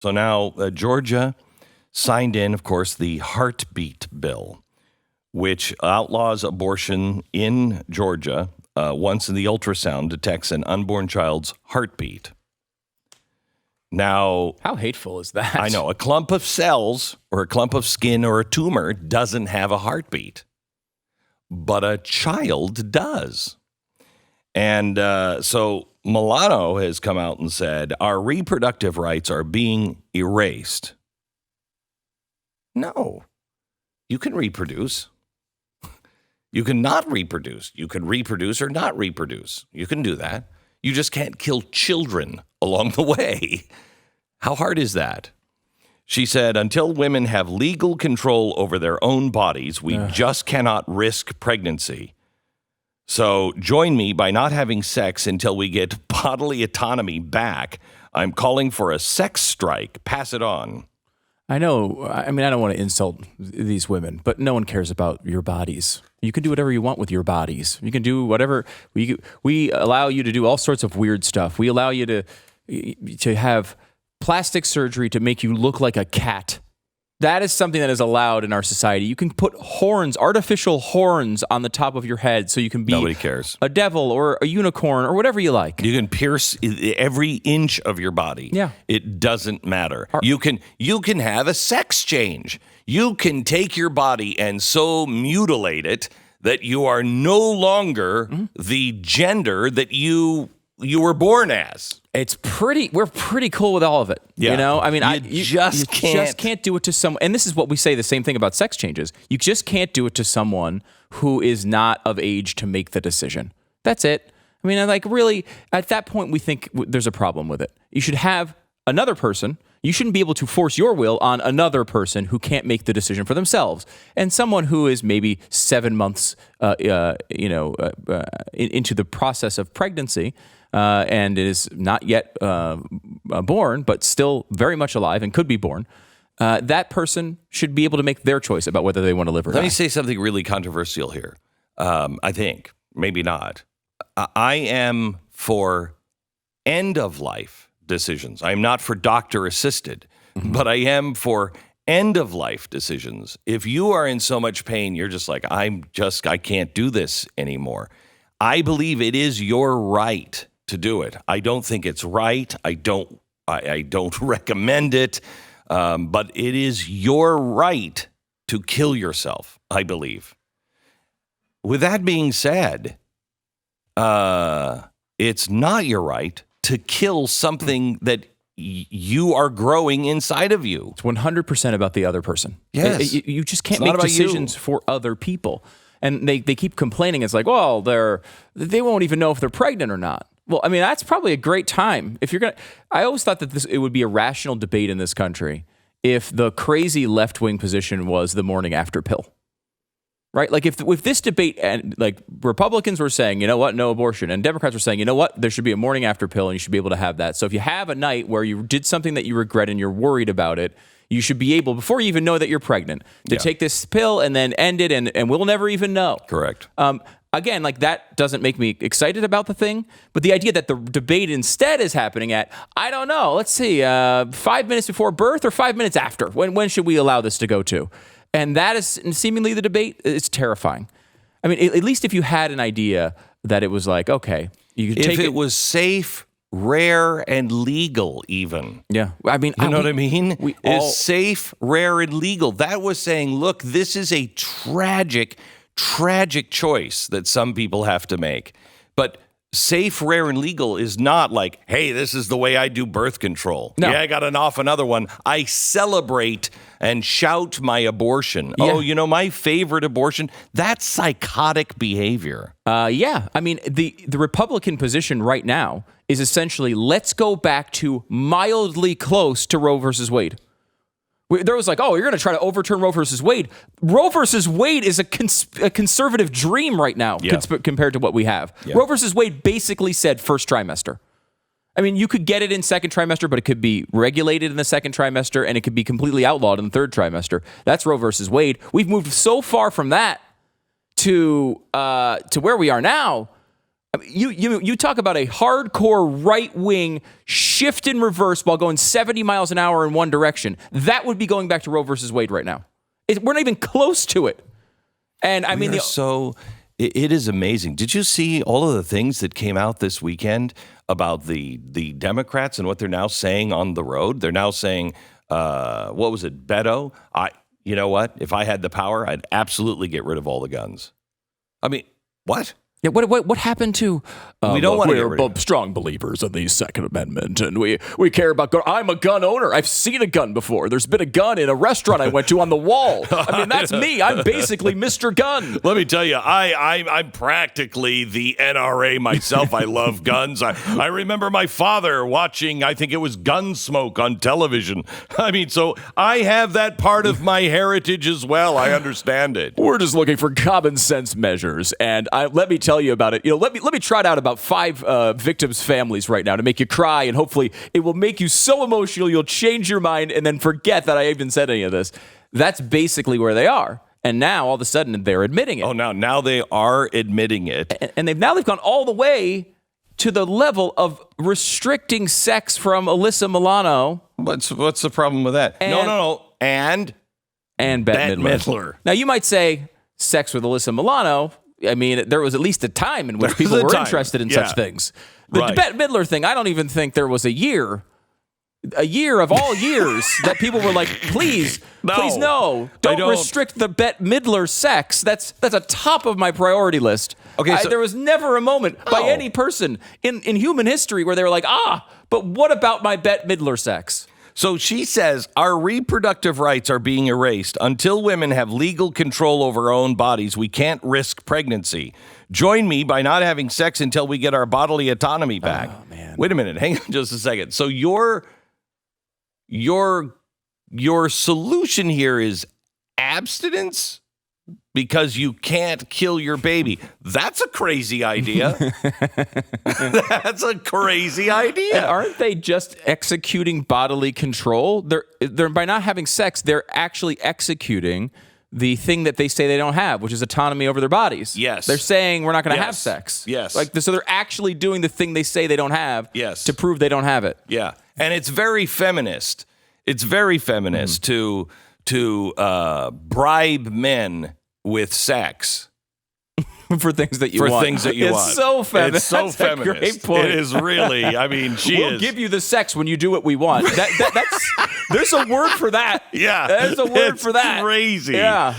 So now Georgia signed in, of course, the heartbeat bill, which outlaws abortion in Georgia once the ultrasound detects an unborn child's heartbeat. Now, how hateful is that? I know. A clump of cells or a clump of skin or a tumor doesn't have a heartbeat, but a child does. And so Milano has come out and said, our reproductive rights are being erased. No, you can reproduce. You can not reproduce. You can reproduce or not reproduce. You can do that. You just can't kill children along the way. How hard is that? She said, until women have legal control over their own bodies, we just cannot risk pregnancy. So join me by not having sex until we get bodily autonomy back. I'm calling for a sex strike. Pass it on. I know. I mean, I don't want to insult these women, but no one cares about your bodies. You can do whatever you want with your bodies. You can do whatever. We allow you to do all sorts of weird stuff. We allow you to have plastic surgery to make you look like a cat. That is something that is allowed in our society. You can put horns, artificial horns on the top of your head so you can be Nobody cares. A devil or a unicorn or whatever you like. You can pierce every inch of your body. Yeah. It doesn't matter. You can have a sex change. You can take your body and so mutilate it that you are no longer the gender that you were born as. We're pretty cool with all of it. Yeah. You know, I mean, you just can't do it to someone. And this is what we say the same thing about sex changes. You just can't do it to someone who is not of age to make the decision. That's it. I mean, like really, at that point, we think there's a problem with it. You should have another person. You shouldn't be able to force your will on another person who can't make the decision for themselves. And someone who is maybe 7 months, into the process of pregnancy, and is not yet born, but still very much alive and could be born, that person should be able to make their choice about whether they want to live or not. Let me say something really controversial here. I think, maybe not. I am for end-of-life decisions. I'm not for doctor-assisted, but I am for end-of-life decisions. If you are in so much pain, you're just like, I can't do this anymore. I believe it is your right to do it. I don't think it's right. I don't recommend it, but it is your right to kill yourself, I believe. With that being said, it's not your right to kill something that you are growing inside of you. It's 100% about the other person. Yes. You just can't make decisions for other people. And they keep complaining. It's like, well, they won't even know if they're pregnant or not. Well, I mean, that's probably a great time. I always thought that it would be a rational debate in this country if the crazy left-wing position was the morning after pill. Right? Like if this debate, and like Republicans were saying, you know what, no abortion, and Democrats were saying, you know what, there should be a morning after pill and you should be able to have that. So if you have a night where you did something that you regret and you're worried about it, you should be able, before you even know that you're pregnant, to take this pill and then end it, and we'll never even know. Correct. Again, like that doesn't make me excited about the thing, but the idea that the debate instead is happening at, I don't know, let's see, 5 minutes before birth or 5 minutes after? When should we allow this to go to? And that is seemingly the debate. It's terrifying. I mean, at least if you had an idea that it was like, okay, you could take it. If it was safe, rare, and legal even. Yeah. I mean, you know what I mean? It's safe, rare, and legal. That was saying, look, this is a tragic choice that some people have to make. But safe, rare, and legal is not like, hey, this is the way I do birth control. No. Yeah, I got another one. I celebrate and shout my abortion. Yeah. Oh, you know, my favorite abortion. That's psychotic behavior. Yeah. I mean, the Republican position right now is essentially, let's go back to mildly close to Roe versus Wade. There was like, oh, you're going to try to overturn Roe versus Wade. Roe versus Wade is a conservative dream right now compared to what we have. Yeah. Roe versus Wade basically said first trimester. I mean, you could get it in second trimester, but it could be regulated in the second trimester, and it could be completely outlawed in the third trimester. That's Roe versus Wade. We've moved so far from that to where we are now. I mean, you talk about a hardcore right-wing shift in reverse while going 70 miles an hour in one direction. That would be going back to Roe versus Wade right now. We're not even close to it. And I mean, it is amazing. Did you see all of the things that came out this weekend about the Democrats and what they're now saying on the road? They're now saying, what was it, Beto? You know what? If I had the power, I'd absolutely get rid of all the guns. I mean, what? Yeah, what happened to? We don't want to. We're strong believers in the Second Amendment, and we care about gun. I'm a gun owner. I've seen a gun before. There's been a gun in a restaurant I went to on the wall. I mean, that's me. I'm basically Mr. Gun. Let me tell you, I'm practically the NRA myself. I love guns. I remember my father watching, I think it was Gunsmoke on television. I mean, so I have that part of my heritage as well. I understand it. We're just looking for common sense measures, and let me tell you about it. Let me trot out about 5 victims' families right now to make you cry, and hopefully it will make you so emotional you'll change your mind and then forget that I even said any of this. That's basically where they are. And now all of a sudden they're admitting it. Oh, now they are admitting it. And they've gone all the way to the level of restricting sex from Alyssa Milano. What's the problem with that? No. And Bette Midler. Now you might say sex with Alyssa Milano. I mean, there was at least a time in which people were interested in such things. The Bette Midler thing, I don't even think there was a year of all years that people were like, please no, don't restrict the Bette Midler sex. That's a top of my priority list. Okay, there was never a moment by any person in human history where they were like, but what about my Bette Midler sex? So she says our reproductive rights are being erased. Until women have legal control over our own bodies, we can't risk pregnancy. Join me by not having sex until we get our bodily autonomy back. Oh, man. Wait a minute. Hang on just a second. So your solution here is abstinence? Because you can't kill your baby. That's a crazy idea. That's a crazy idea. And aren't they just executing bodily control? They're by not having sex, they're actually executing the thing that they say they don't have, which is autonomy over their bodies. Yes. They're saying we're not going to have sex. Yes. So they're actually doing the thing they say they don't have to prove they don't have it. Yeah. And it's very feminist. It's very feminist to bribe men with sex for things that you want. It's so feminist. It's so feminist. Great point. It is really. I mean, we'll give you the sex when you do what we want. That's there's a word for that. Yeah, there's a word for that. Crazy. Yeah.